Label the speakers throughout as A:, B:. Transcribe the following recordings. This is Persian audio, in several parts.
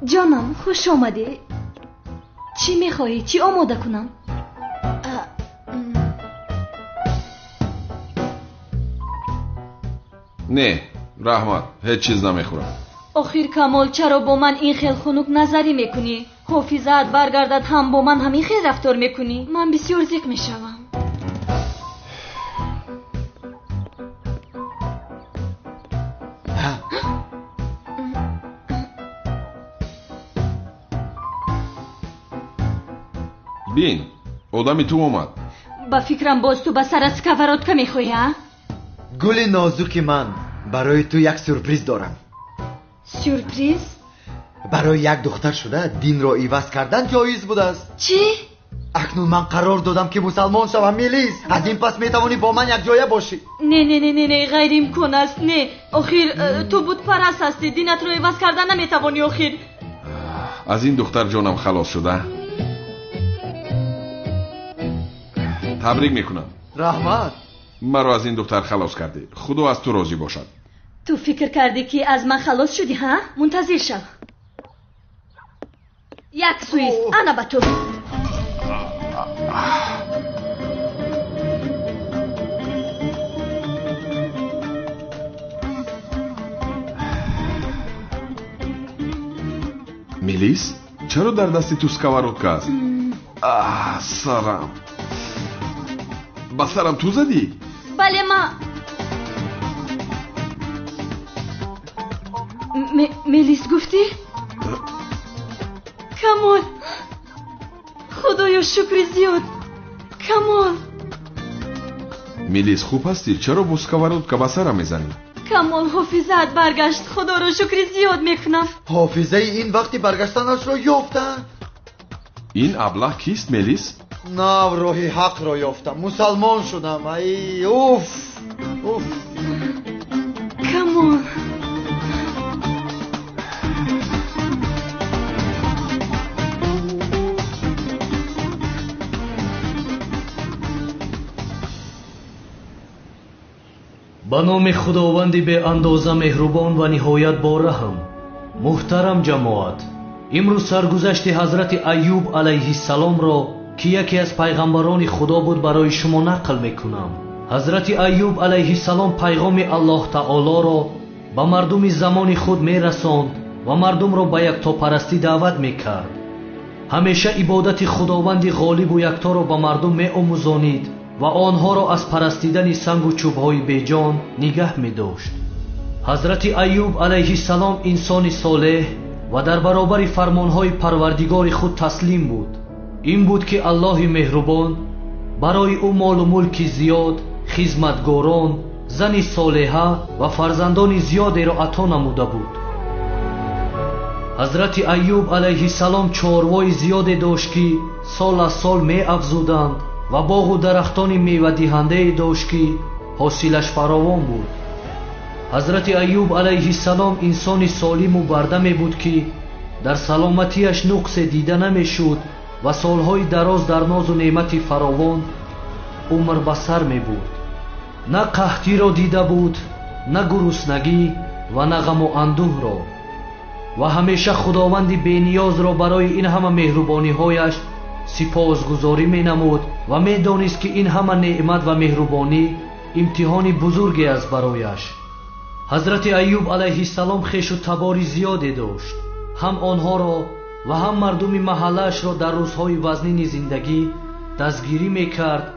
A: جانم خوش آمدی. چی میخواهی؟ چی آماده کنم؟
B: نه رحمت، هیچ چیز نمیخورم.
A: آخر کمال چرا با من این خیل خنک نظری میکنی؟ حافظت برگردد هم با من همین خیل رفتار میکنی؟ من بسیار زیق میشوم.
B: بین آدمی تو اومد.
A: با فکرم باز تو به سر اسکورودکا میخوایی؟
C: گل نازک من، برای تو یک سورپریز دارم.
A: سورپریز؟
C: برای یک دختر شده دین را عوض کردن جایز بوده است.
A: چی؟
C: اکنون من قرار دادم که مسلمان شوم. میلیس، از این پس میتوانی با من یک جایه باشی.
A: نه نه نه نه غیر امکان است. نه آخر تو بود پرست هستی، دینت را عوض کردن نمیتوانی. آخر
B: از این دختر جانم خلاص شده. تبریک میکنم
C: رحمت،
B: مرا از این دختر خلاص کردی. خدا از تو راضی باشد.
A: تو فکر کردی که از من خلاص شدی ها؟ منتظر شو. یک سوئیس انا با تو.
B: میلیس چرا در دستی تو سکورودکا است؟ سرم. با سرم تو زدی؟
A: بله ما میلیس گفتی؟ کمال خدایا شکر زیاد. کمال
B: میلیس خوب هستی؟ چرا با سکورودکا با سرم میزنی؟
A: کمال حافظت برگشت. خدا را شکر زیاد میکنم.
C: حافظه این وقتی برگشتنش را یافتن.
B: این ابله کیست میلیس؟
C: نه، راه حق را یافتم. مسلمان شدم. ای اوف اوف.
A: کمال
D: به نام خداوند به اندازه مهربان و نهایت با رحم. محترم جماعت، امروز سرگذشت حضرت ایوب علیه السلام را که یکی از پیغمبران خدا بود برای شما نقل میکنم. حضرت ایوب علیه السلام پیغام الله تعالی را به مردم زمان خود میرساند و مردم را به یکتاپرستی دعوت میکرد. همیشه عبادت خداوند غالب و یکتا را به مردم میآموزانید و آنها را از پرستیدن سنگ و چوب‌های بیجان نگه می‌داشت. حضرت ایوب علیه السلام انسان صالح و در برابر فرمانهای پروردگار خود تسلیم بود. این بود که الله مهربان برای او مال و ملک زیاد، خدمتگاران، زن صالحه و فرزندان زیادی را عطا نموده بود. حضرت ایوب علیه السلام چاروای زیادی داشت که سال از سال می افزودند و باغ و درختان میوه دهنده داشت که حاصلش فراوان بود. حضرت ایوب علیه السلام انسان سالم و بردمی بود که در سلامتیش نقص دیده نمیشد و سالهای دراز در ناز و نعمت فراوان عمر به سر می بود. نه قحطی را دیده بود، نه گرسنگی و نه غم و اندوه را، و همیشه خداوند بی‌نیاز را برای این همه مهربانی هایش سپاسگزاری می نمود و می دانست که این همه نعمت و مهربانی امتحان بزرگی است برایش. حضرت ایوب علیه السلام خویش و تبار زیادی داشت. هم آنها را و هم مردم محلش را در روزهای وزنین زندگی دستگیری می کرد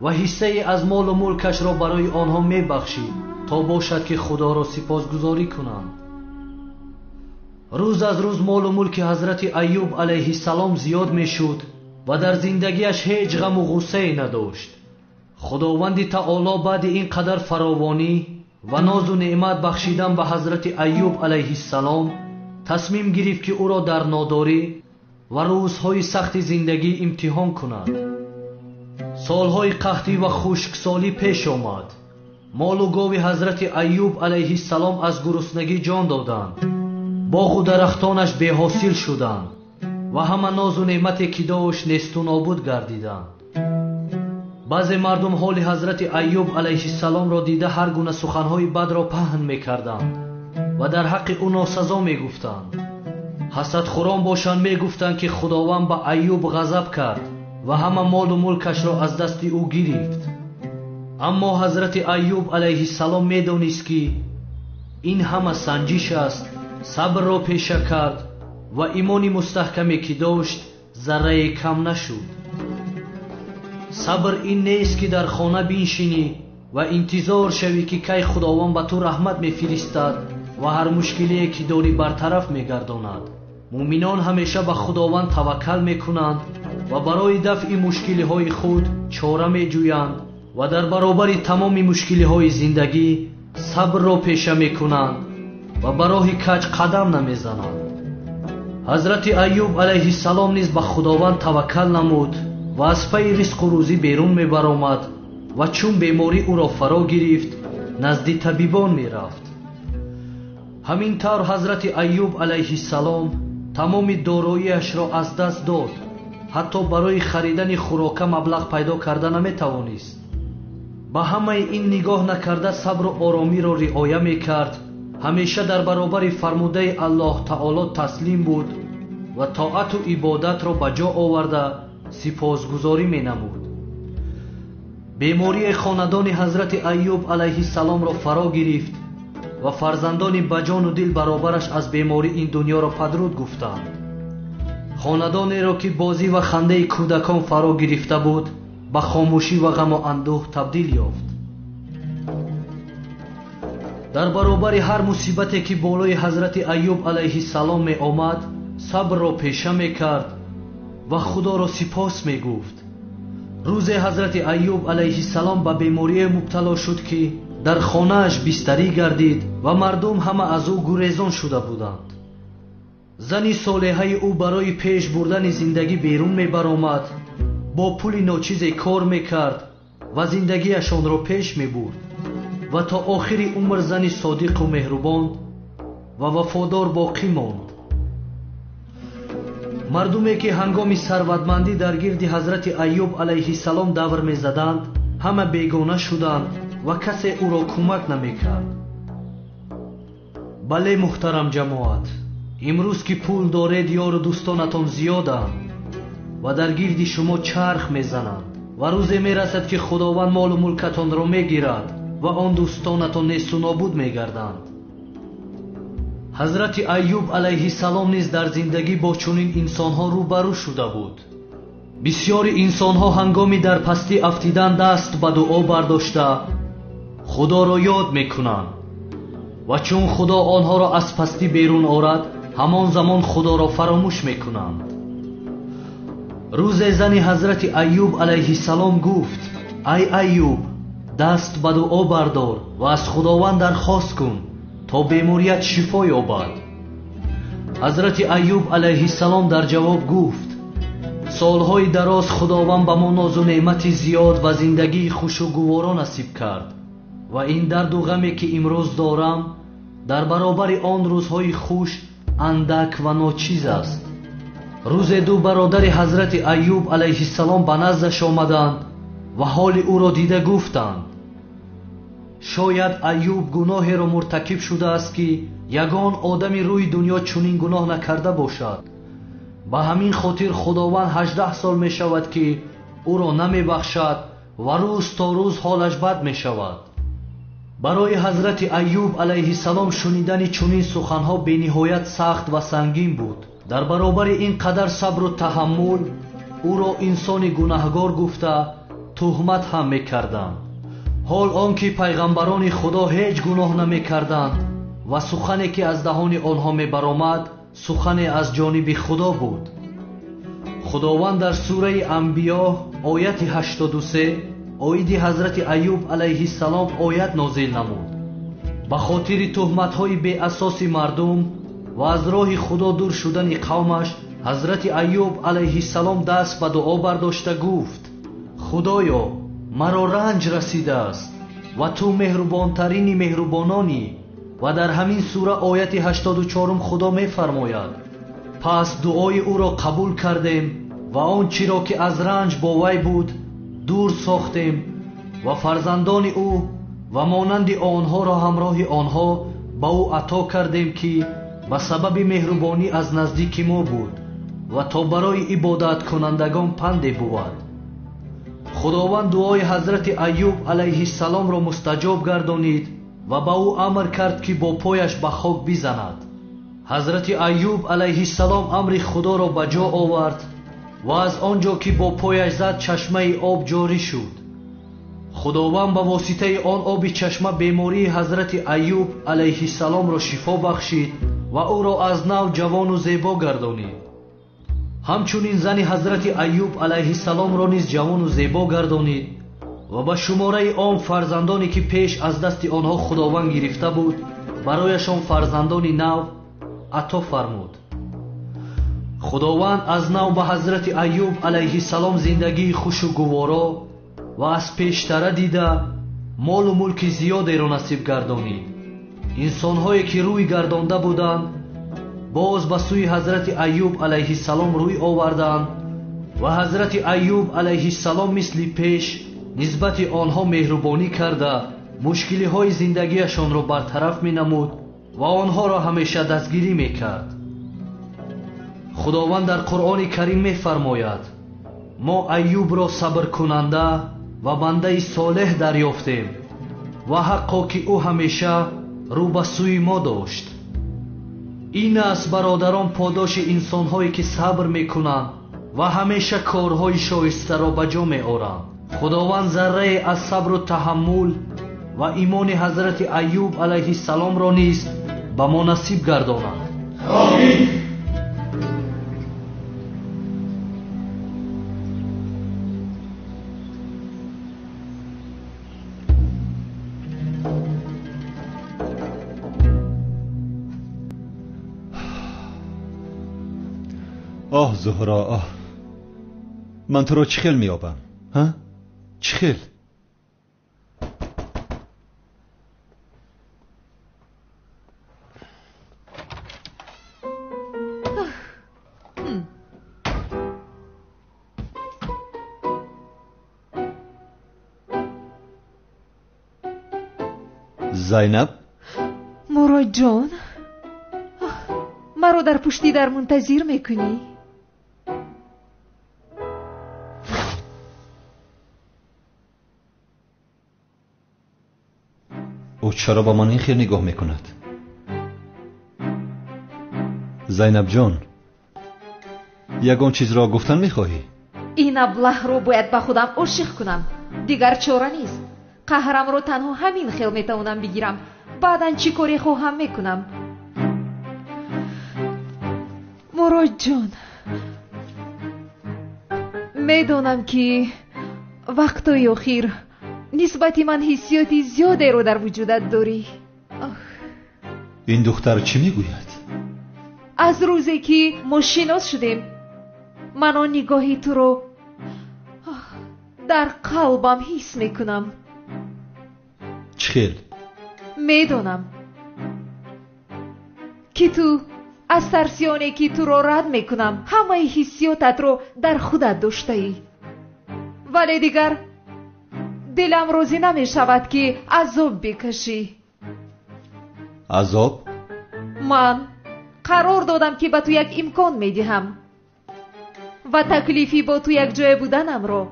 D: و حصه از مال و ملکش را برای آنها می بخشید تا باشد که خدا را سپاسگزاری کنند. روز از روز مال و ملک حضرت ایوب علیه السلام زیاد می شد و در زندگیش هیچ غم و غصه نداشت. خداوند تعالی بعد این قدر فراوانی و ناز و نعمت بخشیدن به حضرت ایوب علیه السلام تصمیم گرفت که او را در ناداری و روزهای سخت زندگی امتحان کند. سالهای قحطی و خشکسالی پیش آمد. مال و گاو حضرت ایوب علیه السلام از گرسنگی جان دادند. باغ و درختانش بی‌حاصل شدند و همه ناز و نعمتی که داشت نیست و نابود گردیدند. بعضی مردم حال حضرت ایوب علیه السلام را دیده هر گونه سخنهای بد را پهن می‌کردند و در حق او ناسزا می‌گفتند. ҳасадхӯрон бошанд мегуфтанд ки худованд ба Айюб ғазаб кард ва ҳама молу мулкашро аз дасти ӯ гирифт. аммо ҳазрати Айюб алайҳиссалом медонист ки ин ҳама санҷиш аст, сабрро пеша кард ва имони мустаҳкаме ки дошт заррае кам нашуд. сабр ин нест ки дар хона биншинӣ ва интизор шавӣ ки кай худованд ба ту раҳмат мефиристад ва ҳар мушкилие ки дорӣ бартараф мегардонад. муъминон ҳамеша ба худованд таваккал мекунанд ва барои дафъи мушкилиҳои худ чора меҷӯянд ва дар баробари тамоми мушкилиҳои зиндагӣ сабрро пеша мекунанд ва ба роҳи каҷ қадам намезананд. ҳазрати Айюб алайҳиссалом низ ба худованд таваккал намуд ва аз пайи ризқу рӯзӣ берун мебаромад ва чун беморӣ ӯро фаро гирифт, назди табибон мерафт. ҳамин тавр ҳазрати Айюб алайҳиссалом тамоми дороиашро аз даст дод. ҳатто барои харидани хӯрока маблағ пайдо карда наметавонист. ба ҳамаи ин нигоҳ накарда сабру оромиро риоя мекард, ҳамеша дар баробари фармудаи Аллоҳ таоло таслим буд ва тоату ибодатро ба ҷо оварда сипосгузорӣ менамуд. бемории хонадони ҳазрати Айюб алайҳиссаломро фаро гирифт ва фарзандони баҷону дил баробараш аз беморӣ ин дуньёро падруд гуфтанд. хонадонеро ки бозӣ ва хандаи кӯдакон фаро гирифта буд, ба хомӯшӣ ва ғаму андӯҳ табдил ёфт. дар баробари ҳар мусибате ки болои ҳазрати Айюб алайҳиссалом меомад, сабрро пеша мекард ва худоро сипос мегуфт. рӯзе ҳазрати Айюб алайҳиссалом ба беморие мубтало шуд ки дар хонааш бистарӣ гардид ва мардум ҳама аз ӯ гурезон шуда буданд. зани солеҳаи ӯ барои пеш бурдани зиндагӣ берун мебаромад, бо пули ночизе кор мекард ва зиндагиашонро пеш мебурд ва то охири умр зани содиқу меҳрубон ва вафодор боқӣ монд. мардуме ки ҳангоми сарватмандӣ дар гирди ҳазрати Айюб алайҳиссалом давр мезаданд, ҳама бегона шуданд ва касе ӯро кӯмак намекард. бале муҳтарам ҷамоат, имрӯз ки пул доред ёру дӯстонатон зиёданд ва дар гирди шумо чарх мезананд ва рӯзе мерасад ки худованд молу мулкатонро мегирад ва он дӯстонатон несту нобуд мегарданд. ҳазрати Айюб алайҳиссалом низ дар зиндагӣ бо чунин инсонҳо рӯбарӯ шуда буд. бисьёри инсонҳо ҳангоми дар пастӣ афтидан даст ба дуо бардошта худоро ёд мекунанд ва чун худо онҳоро аз пастӣ берун орад, ҳамон замон худоро фаромӯш мекунанд. рӯзе зани ҳазрати Айюб алайҳиссалом гуфт: ай Айюб, даст ба дуо бардор ва аз худованд дархост кун то беморият шифо ёбад. ҳазрати Айюб алайҳиссалом дар ҷавоб гуфт: солҳои дароз худованд ба мо нозу неъмати зиёд ва зиндагии хушу гуворо насиб кард ва ин дарду ғаме ки имрӯз дорам дар баробари он рӯзҳои хуш андак ва ночиз аст. рӯзе ду бародари ҳазрати Айюб алайҳиссалом ба наздаш омаданд ва ҳоли ӯро дида гуфтанд: шояд Айюб гуноҳеро муртакиб шудааст ки ягон одами рӯи дуньё чунин гуноҳ накарда бошад. ба ҳамин хотир худованд 18 сол мешавад ки ӯро намебахшад ва рӯз то рӯз ҳолаш бад мешавад. барои ҳазрати Айюб алайҳиссалом шунидани чунин суханҳо бениҳоят сахт ва сангин буд. дар баробари ин қадар сабру таҳаммул ӯро инсони гунаҳгор гуфта туҳмат ҳам мекарданд, ҳол он ки пайғамбарони худо ҳеҷ гуноҳ намекарданд ва сухане ки аз даҳони онҳо мебаромад сухане аз ҷониби худо буд. худованд дар сураи Анбиё ояти 83 оиди ҳазрати Айюб алайҳиссалом оят нозил намуд. ба хотири туҳматҳои беасоси мардум ва аз роҳи худо дур шудани қавмаш, ҳазрати Айюб алайҳиссалом даст ба дуо бардошта гуфт: худоё, маро ранҷ расидааст ва ту меҳрубонтарини меҳрубононӣ. ва дар ҳамин сура ояти 84 худо мефармояд: пас дуои ӯро қабул кардем ва он чиро ки аз ранҷ бо вай буд дур сохтем ва фарзандони ӯ ва монанди онҳоро ҳамроҳи онҳо ба ӯ ато кардем ки ба сабаби меҳрубонӣ аз наздики мо буд ва то барои ибодаткунандагон панде буд. худованд дуои ҳазрати Айюб алайҳиссаломро мустаҷоб гардонид ва ба ӯ амр кард ки бо пояш ба хок бизанад. ҳазрати Айюб алайҳиссалом амри худоро ба ҷо овард ва аз он ҷо ки бо пояш зад чашмаи об ҷорӣ шуд. худованд ба воситаи он оби чашма бемории ҳазрати Айюб алайҳиссаломро шифо бахшид ва ӯро аз нав ҷавону зебо гардонид. ҳамчунин зани ҳазрати Айюб алайҳиссаломро низ ҷавону зебо гардонид ва ба шумораи он фарзандоне ки пеш аз дасти онҳо худованд гирифта буд, барояшон фарзандони нав ато фармуд. худованд аз нав ба ҳазрати Айюб алайҳиссалом зиндагии хушу гуворо ва аз пештара дида молу мулки зиёдеро насиб гардонид. инсонҳое ки рӯй гардонда буданд боз ба сӯи ҳазрати Айюб алайҳиссалом рӯй оварданд ва ҳазрати Айюб алайҳиссалом мисли пеш нисбати онҳо меҳрубонӣ карда мушкилиҳои зиндагиашонро бартараф менамуд ва онҳоро ҳамеша дастгирӣ мекард. худованд дар Қуръони Карим мефармояд: мо Айюбро сабркунанда ва бандаи солеҳ дарёфтем ва ҳаққо ки ӯ ҳамеша рӯ ба сӯи мо дошт. ин аст бародарон подоши инсонҳое ки сабр мекунанд ва ҳамеша корҳои шоистаро ба ҷо меоранд. худованд заррае аз сабру таҳаммул ва имони ҳазрати Айюб алайҳиссаломро низ ба мо насиб гардонад.
E: амин.
F: آه زهرا آه، من تو را چی خیل میابم؟ ها؟ چی خیل؟ زینب؟
G: مراد جان، مرا در پشتی در منتظر میکنی؟
F: او چرا با من این خیر نگاه میکند؟ زینب جان، یگان چیز را گفتن میخواهی؟
G: این ابله رو باید با خودم عاشق کنم، دیگر چاره نیست. قهرم رو تنها همین خیل میتونم بگیرم، بعداً چی کاری خواهم میکنم. مراد جان، میدونم که وقتای اخیر نسبت من حسیاتی زیاده رو در وجودت داری.
F: این دختر چی میگوید؟
G: از روزی که ما شناس شدیم من آن نگاهی تو رو در قلبم حس میکنم.
F: چخیل؟
G: میدونم که تو از ترسیانه که تو رو رد میکنم همه حسیاتت رو در خودت داشته ای، ولی دیگر دلم روزی نمی شود که عذاب بکشی.
F: عذاب؟
G: من قرار دادم که به تو یک امکان میدهم و تکلیفی با تو یک جای بودنم رو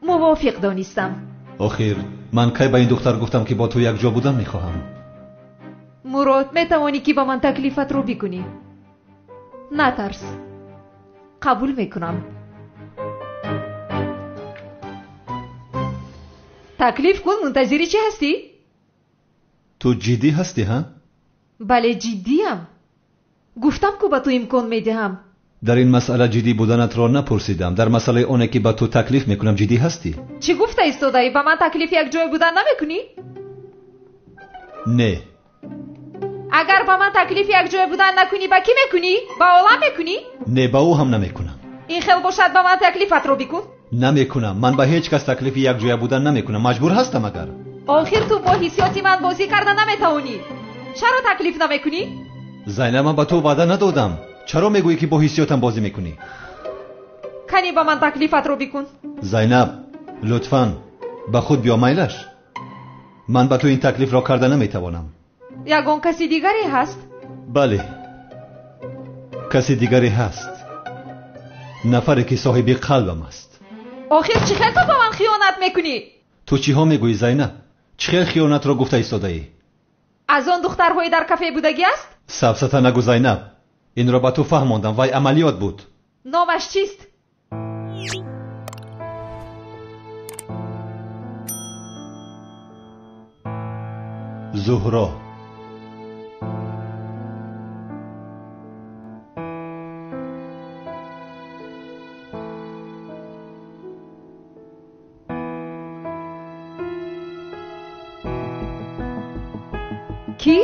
G: موافق دانستم.
F: آخر من کی به این دختر گفتم که با تو یک جا بودن میخواهم؟
G: مراد، میتوانی که با من تکلیفت رو بکنی. نترس، قبول میکنم. تکلیف کن، منتظری چی هستی؟
F: تو جدی هستی ها؟
G: بله جدیم. گفتم که با تو امکان میدهم.
F: در این مسئله جدی بودنت را نپرسیدم، در مسئله اونه که با تو تکلیف میکنم جدی هستی؟
G: چی گفته ایستادایی؟ با من تکلیف یک جای بودن نمیکنی؟
F: نه.
G: اگر با من تکلیف یک جای بودن نکنی با کی میکنی؟ با عالم میکنی؟
F: نه، با او هم نمیکنم.
G: این خیل باشد با من تکلیفت رو بکن.
F: نمیکنم، من با هیچ کس تکلیف یک جای بودن نمیکنم، مجبور هستم. اگر
G: آخر تو با حسیاتی من بازی کردن نمیتوانی، چرا تکلیف نمیکنی؟
F: زینب، من با تو وعده ندادم، چرا میگویی که با حسیاتم بازی میکنی؟
G: کنی با من تکلیفت رو بکن.
F: زینب لطفاً با خود بیا میلش، من با تو این تکلیف را کردن نمیتوانم.
G: یگان کسی دیگری هست؟
F: بله، کسی دیگری هست، نفری که صاحب قلبم است.
G: آخر چه خیلی تو با من خیانت میکنی؟
F: تو چی ها میگویی زینب؟ چه خیلی خیانت را گفته ایستاده ای؟
G: از آن دخترهای در کافه بودگی است؟
F: سبسته نگو زینب، این را به تو فهماندم، وای عملیات بود.
G: نامش چیست؟
F: زهرا.
G: کی؟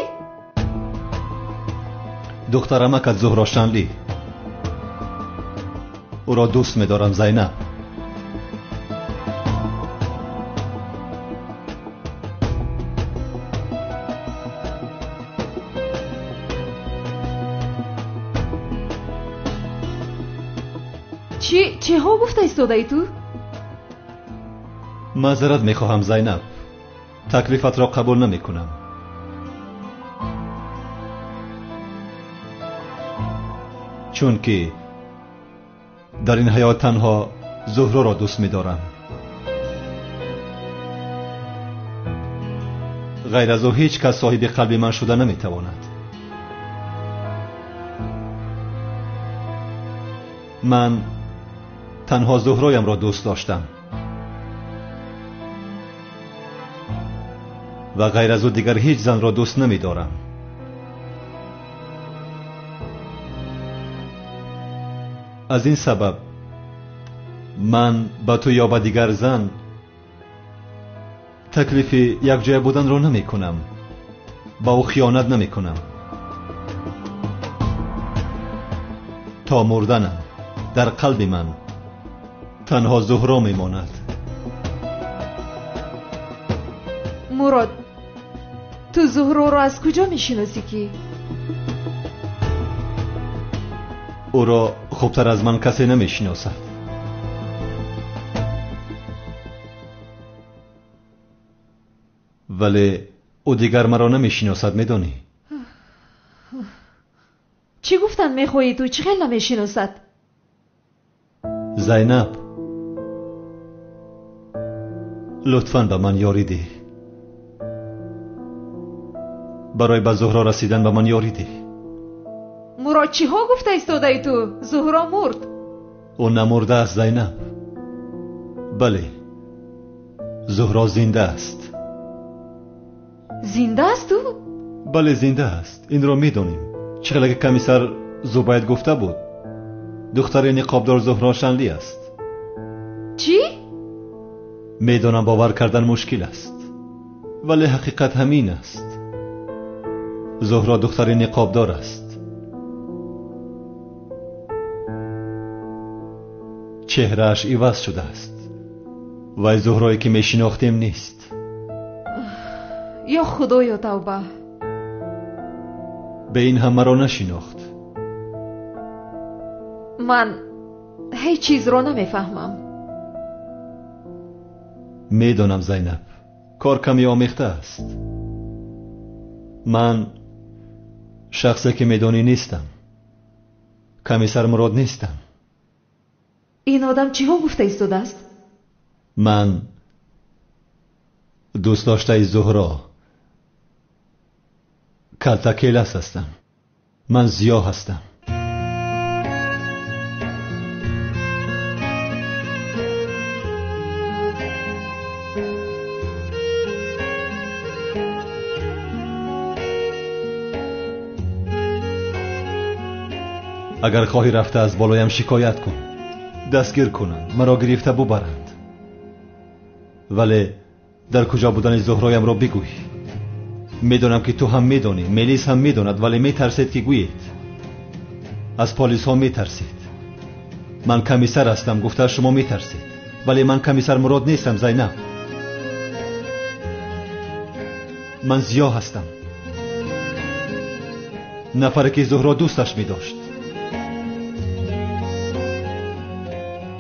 F: دخترمک از زهرا شنلی. او را دوست می‌دارم زینب.
G: چه ها گفته ایستاده ای تو؟
F: معذرت می‌خواهم زینب، تکلیفت را قبول نمی‌کنم. چون که در این حیات تنها زهرا را دوست می‌دارم. غیر از او هیچ کس صاحب قلب من شده نمی‌تواند. من تنها زهرایم را دوست داشتم و غیر از او دیگر هیچ زن را دوست نمی‌دارم. از این سبب من با تو یا با دیگر زن تکلیف یک جای بودن را نمی کنم، با او خیانت نمی کنم. تا مردنم در قلب من تنها زهرا می ماند.
G: مراد، تو زهرا رو از کجا می شناسی کی؟
F: او را خوبتر از من کسی نمی شناسد. ولی او دیگر مرا نمی شناسد، می دانی؟
G: چی گفتن می خواهی تو؟ چی خیلی نمی شناسد؟
F: زینب، لطفاً به من یاری ده. برای به زهرا رسیدن به من یاری ده.
G: مراد، چی ها گفته ایستاده ای تو؟ زهرا مرد.
F: او نمرده است زینب. بله، زهرا زنده است.
G: زنده است تو؟
F: بله زنده است، این را میدونیم. چقدر که کمیسر زبید گفته بود دختر نقابدار زهرا شنلی است.
G: چی؟
F: میدونم باور کردن مشکل است، ولی حقیقت همین است. زهرا دختر نقابدار است. چهرهش عوض شده است و زهرایی که می شناختیم نیست.
G: یا خدایا توبه.
F: به این هم مرا نشناخت.
G: من هیچ چیز را نمیفهمم.
F: میدونم زینب، کار کمی آمیخته است. من شخصی که میدونی نیستم. کمیسر مراد نیستم.
G: این آدم چی ها گفته ایستاده است؟
F: من دوست داشته زهرا کلتکیلس هستم. من زیا هستم. اگر خواهی رفته از بالایم شکایت کن، دستگیر کنند، مرا گرفته ببرند. ولی در کجا بودن زهرایم را بگوی. میدونم که تو هم میدونی، میلیس هم میدوند، ولی میترسید که گویید. از پلیس ها میترسید. من کمیسر هستم، گفته شما میترسید، ولی من کمیسر مراد نیستم زینب. من زیا هستم، نفری که زهرا دوستش میداشت.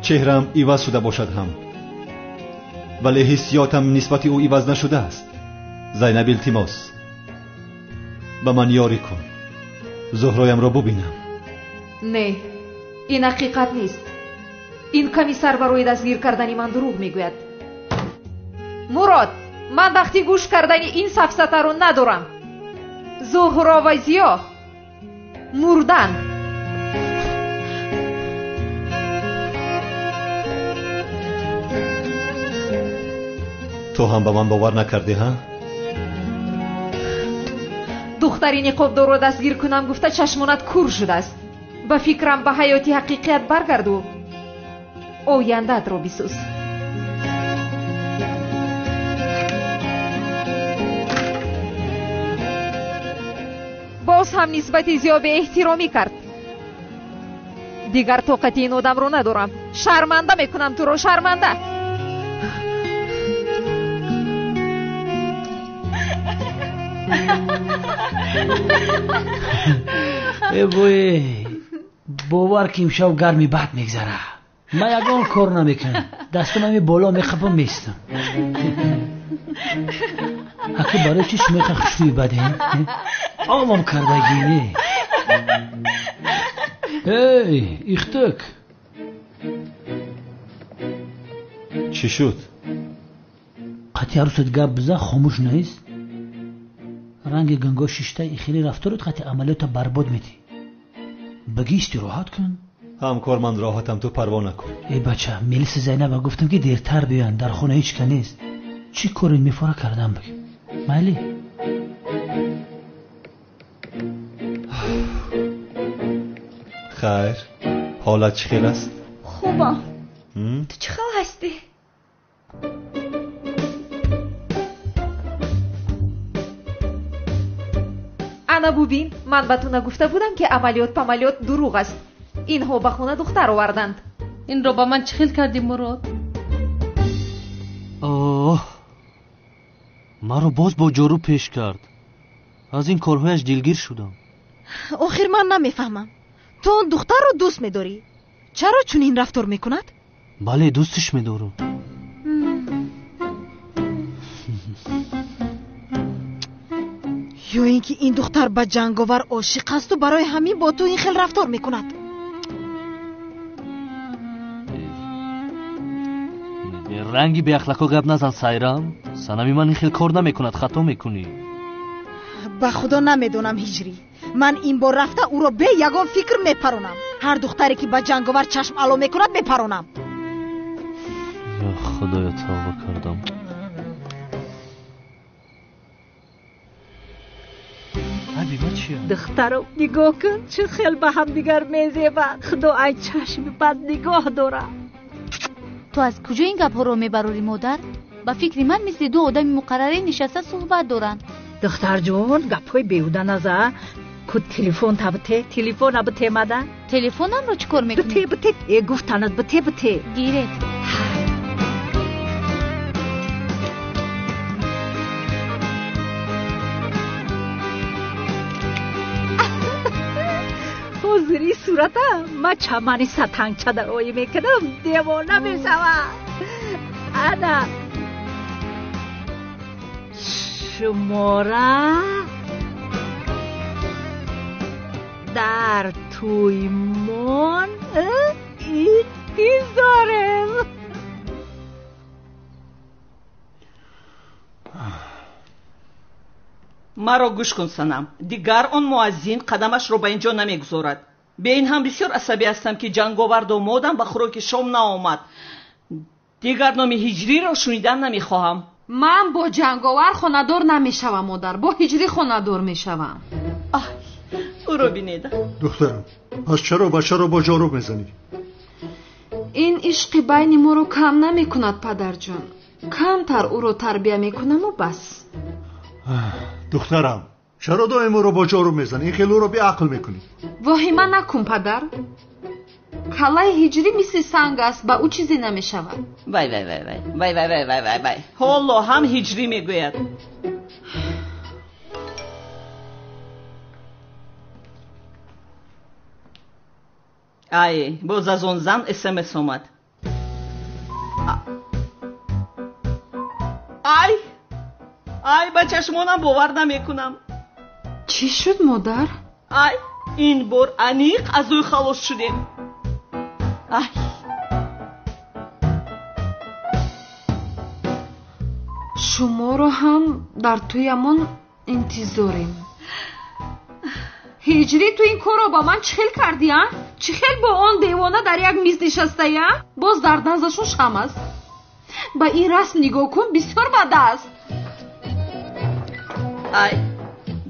F: چهرم عوض شده باشد هم، ولی حسیاتم نسبت او عوض نشده است. زینب التماس به من یاری کن، زهرایم را ببینم.
G: не, ин ҳақиқат нест. ин комиссар барои дастгир кардани ман дурӯғ мегӯяд. мурод, ман вақти гӯш кардани ин сафсатаро надорам. зуҳро ва зиё мурдан.
F: تو هم به من باور نکردی ها؟
G: духтари ниқобдорро дастгир кунам гуфта чашмонат кур шудааст. ба фикрам ба ҳаёти ҳақиқият баргарду, ояндаатро бисӯз. боз ҳам нисбати зиё беэҳтиромӣ кард. дигар тоқати ин одамро надорам. шарманда мекунам туро, шарманда.
E: ای باور که امشب گرمی بد میگذره. من یگان کار نمیکنم، دستم همی بالا میخپم میستم. حقی برای چی شمیخ خوشوی بده؟ آمام کردگینه. ای ایختک
F: چی شد؟
E: قطعی عروست گب بزن خاموش نیست. رنگ گنگا شیشته خیلی رفتارت قطع عملیات برباد میدی. بگی استراحت کن.
F: همکار من راحتم، تو پروا نکن.
E: ای بچه میلیس زینب گفتم که دیرتر بیان، در خونه هیچ که نیست. چی کاری میفاره کردم بگی مالی؟
F: خیر، حالت چی خیل است؟
A: خوبم. تو چه خواهد هستی؟
G: ана бубин, ман ба ту нагуфта будам ки амалиёт памалиёт дурӯғ аст. инҳо ба хона духтар оварданд.
H: инро ба ман чӣ хел кардӣ мурод?
D: маро боз бо ҷорӯ пеш кард. аз ин корҳояш дилгир шудам.
I: охир ман намефаҳмам. ту он духтарро дӯст медорӣ? чаро чунин рафтор мекунад?
D: бале, дӯстиш медорам.
I: ё ин ки ин духтар ба ҷанговар ошиқ асту барои ҳамин бо ту ин хел рафтор мекунад.
D: ранги беахлако гап назан сайрам. санами ман ин хел кор намекунад, хато мекунӣ.
I: ба худо намедонам ҳиҷрӣ. ман ин бор рафта ӯро бе ягон фикр мепаронам. ҳар духтаре ки ба ҷанговар чашм ало мекунад мепаронам.
D: ё худоё, тавба кардам.
J: دخترم نگاه کن چه خیل به هم دیگر میزیبند. خدا ای چشم بد نگاه داره.
K: تو از کجا این گپ ها رو میبروری مادر؟ با فکر من مثل دو آدم مقرره نشسته صحبت دارن.
J: دختر جون گپ های بیهوده نزن. کد تلفن تبته، تلفن ابته مده.
K: تلفنم رو چیکار میکنی؟
J: بته ای گفتند بته
K: گیرت.
J: حضوری صورتم ما چمانی ستنگچه در آیی میکنم دیوانه میشوم. انا شماره در تویمان انتظارم.
L: маро гӯш кун санам. дигар он муаззин қадамашро ба ин ҷо намегузорад. бе ин ҳам бисёр асабӣ ҳастам ки ҷанговар домодам ба хӯроки шом наомад. дигар номи ҳиҷриро шунидан намехоҳам.
H: ман бо ҷанговар хонадор намешавам модар, бо ҳиҷрӣ хонадор мешавам.
L: ӯро бинеда.
M: духтарам, аз чаро бачаро бо ҷорӯ мезанӣ?
H: ин ишқи байни моро кам намекунад падарҷон. камтар ӯро тарбия мекунаму бас.
M: духтарам, чаро доим ӯро бо ҷорӯ мезанӣ? ин хел ӯро беақл мекунӣ.
H: воҳима накун падар. калаи ҳиҷрӣ мисли санг аст, ба ӯ чизе намешавад.
L: вай ҳоло ҳам ҳиҷрӣ мегӯяд. ай, боз аз он зан смс омад. ай, ба чашмонам бовар намекунам.
H: чӣ шуд модар?
L: ай, این بار انیق از اوی خلاص شدیم. ای
H: شما رو هم در تویمون انتظاریم. هجری تو این کار رو با من چخیل کردی ها؟ چخیل با آن دیوانه در یک میز نشسته یا؟ باز در نزدشون شم است. با این رسم نگاه کن، بسیار بد است.
L: ای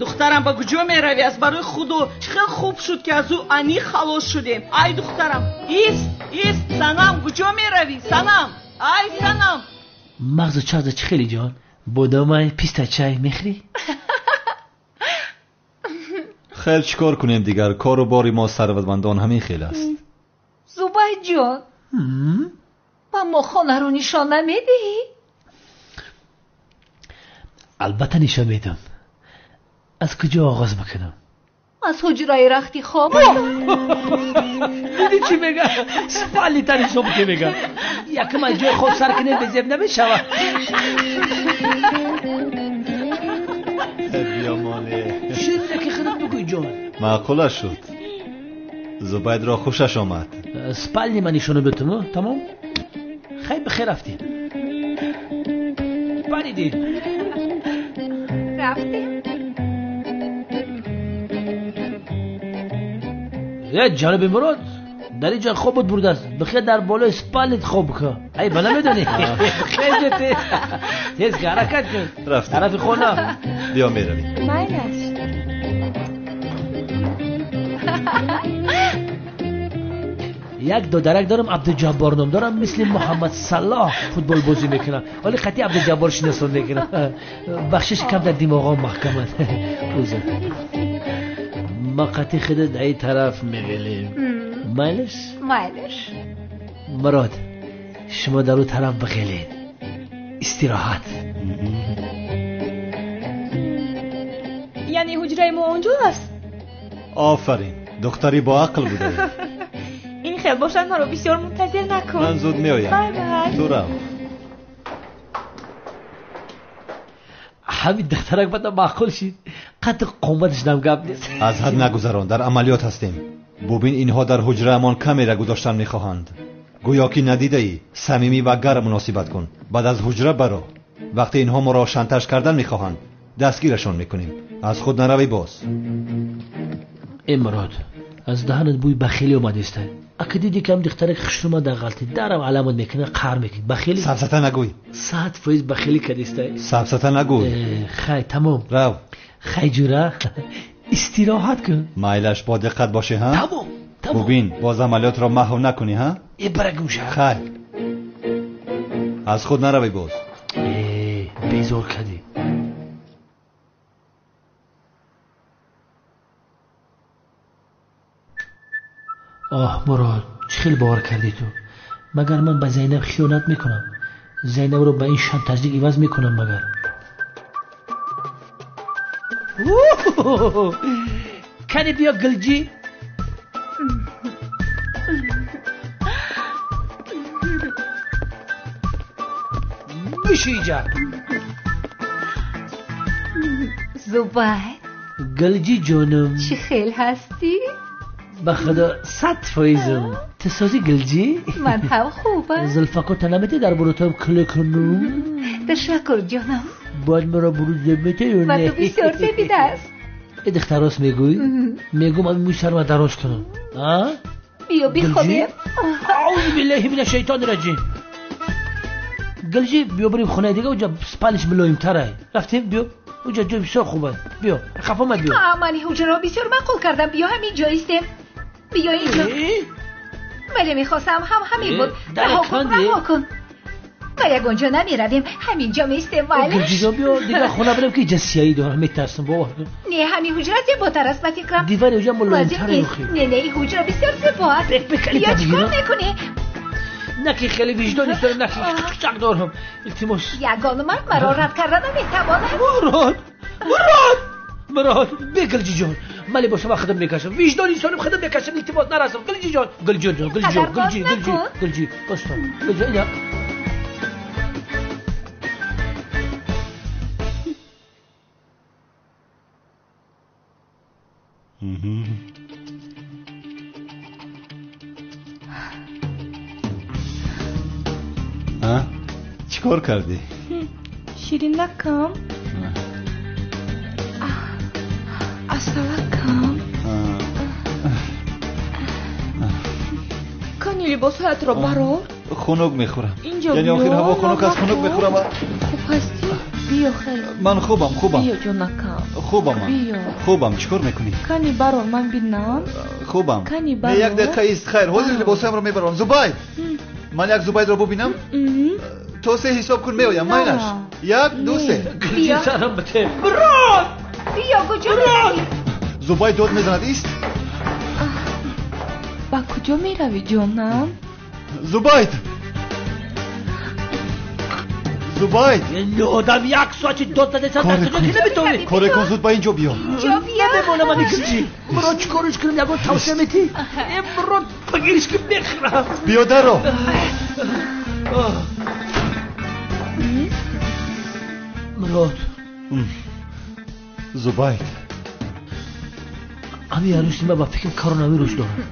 L: دخترم با کجا میروی؟ از برای خودو چقدر خوب شد که از او انیق خلاص شدیم. ای دخترم ایست سنم، کجا میروی سنم؟ ای سنم
E: مغز چغز خیلی جان بادام پیستا چای میخری؟
F: خیلی چیکار کنیم دیگر؟ کار و باری ما ثروتمندان همین خیلی است.
J: زبای جان با ما خانه رو نشان نمیدی؟
E: البته نشان میدم. از کجا آغاز بکنم؟
J: از حجره رختی خواب.
E: دیدی چی میگه؟ سپالی تانی صبح که میگه یکم از جای خوب سر کنه بزیب نمیشوه.
F: بیا ماله
E: شیرینه که خودت بگوی جان.
F: معقوله شد. زبید را خوشش آمد.
E: سپالی من نشانه بتم. تمام؟ خیلی بخیر رفتی. پریدی
J: رفتی؟
E: یه جانب مراد در اینجا خوب بود برده است. بخیر در بالای سپالت خوب که ای بنا میدونی. خیلی تیز که حرکت کن.
F: رفتی
E: طرف خونه
F: بیا میروی.
J: مایل است.
E: یک دو درک دارم عبدالجبار نام دارم مثل محمد صلاح فوتبال بازی میکنم ولی خطی عبدالجبار شناسان میکنم. بخشش کم در دماغم محکمت. ما قطعی خیلی در این طرف میگلیم. مایلش؟
J: مایلش.
E: مراد شما در اون طرف بخیلید. استراحت.
A: یعنی حجره ما اونجا است؟
F: آفرین دختری با عقل بوده.
A: این خیلی باشن ما رو بسیار منتظر نکن.
F: من زود میایم.
A: بای بای.
F: تو رو
E: همین دخترک بدا معقول شید. قد قومتش نم گپ نیست.
F: از حد نگذران در عملیات هستیم. ببین اینها در حجره امان کامیرا گذاشتن میخواهند. گویا که ندیده ای صمیمی و گرم مناسبت کن. بعد از حجره برو. وقتی اینها ما را شانتاژ کردن میخواهند دستگیرشون میکنیم. از خود نروی باز.
E: این مراد از دهنت بوی بخیلی اومده است. اگه دیدی که هم دخترک خشنومه در غلطی درم علامت میکنه قهر میکنه. بخیلی
F: سبسته نگوی.
E: 100% بخیلی کردیسته.
F: سبسته نگوی.
E: خیلی تمام.
F: رو
E: خیلی جوره استراحت کن.
F: مایلش با دقت باشه ها.
E: تمام.
F: ببین باز عملیات را محو نکنی ها.
E: ای برگوشه.
F: خیلی از خود نروی باز.
E: بیزار کردی. آه مراد خیلی باور کردی تو. مگر من به زینب خیانت میکنم؟ زینب رو به این شانتاژی عوض میکنم مگر؟ کنی بیا گلجی. بشی جا
J: زبید
E: گلجی جانم
J: چی خیل هستی؟
E: به خدا 100%. تسازی گلجی؟
J: من هم خوبم.
E: زلفکو تنمتی در بروتم کلی کنم.
J: تشکر جانم.
E: باید مرا برو زبیته یا نه؟
J: و تو بسیار زبیده است.
E: ای دختراست میگوی؟ میگو من موشر ما دراز کنم.
J: بیا بی خودم.
E: اعوذ بالله من الشیطان الرجیم. گلجی بیا بریم خونه دیگه اونجا سپالش ملایم تره. رفتیم بیا اونجا جای بسیار خوبه. بیا خفه مد بیا.
J: من حجره را بسیار معقول کردم. بیا همین جا ایستم. بیا اینجا. ولی میخواستم همین بود. رها کن. تا یک اونجا نمیرویم همینجا میستم. ولی
E: گلجی بیا دیگه خونه بریم که جسیایی دارم میترسم بابا.
J: نه همین حجره زیباتر است به فکرم.
E: دیوار اونجا ملایم تره.
J: نه این حجره بسیار زیبا است. بیا چیکار میکنی؟
E: نکی خیلی وجدانی دارم. نکی شک دارم. التماس
J: یگان مرا رد کردن نمیتواند.
E: مراد بی گلجی جان ملی با شما خدم میکشم. وجدانی سالم خدم میکشم. التماس نرسم گلجی جان. گلجی باشتم اینا.
F: چیکار کردی؟
N: شیرینکم اصلکم کنی لباسهایت را برار
F: خنک میخورم
N: اینجا
F: یعنی آخر هوا خنک از خنک میخورم
N: خوب هستی؟ بیا خیلی
F: من خوبم
N: بیا جانکم
F: خوبم خوبم چیکار میکنی؟
N: کنی برار من بینم
F: خوبم
N: کنی برار
F: یک دقیقه ایست خیر حاضر لباسایم رو میبرم زبید من یک زبید رو ببینم تو سه حساب کن میایم ماینش یک دو سه
E: بیا سرم بته
J: برو بیا کجا میروی
F: زبید داد میزند ایست
N: با کجا میروی جانم
F: زبید
E: آدم یک ساعت داد زده سر دست که نمیتونی
F: کار کن زود با اینجا بیا
E: بمونه من اینجا برو چیکارش کنم یکو توصیه میتی برو بگیرش که بخرم
F: بیا در رو
E: مراد
F: زبید
E: همین عروسی من با فکر کرونا ویروس دارم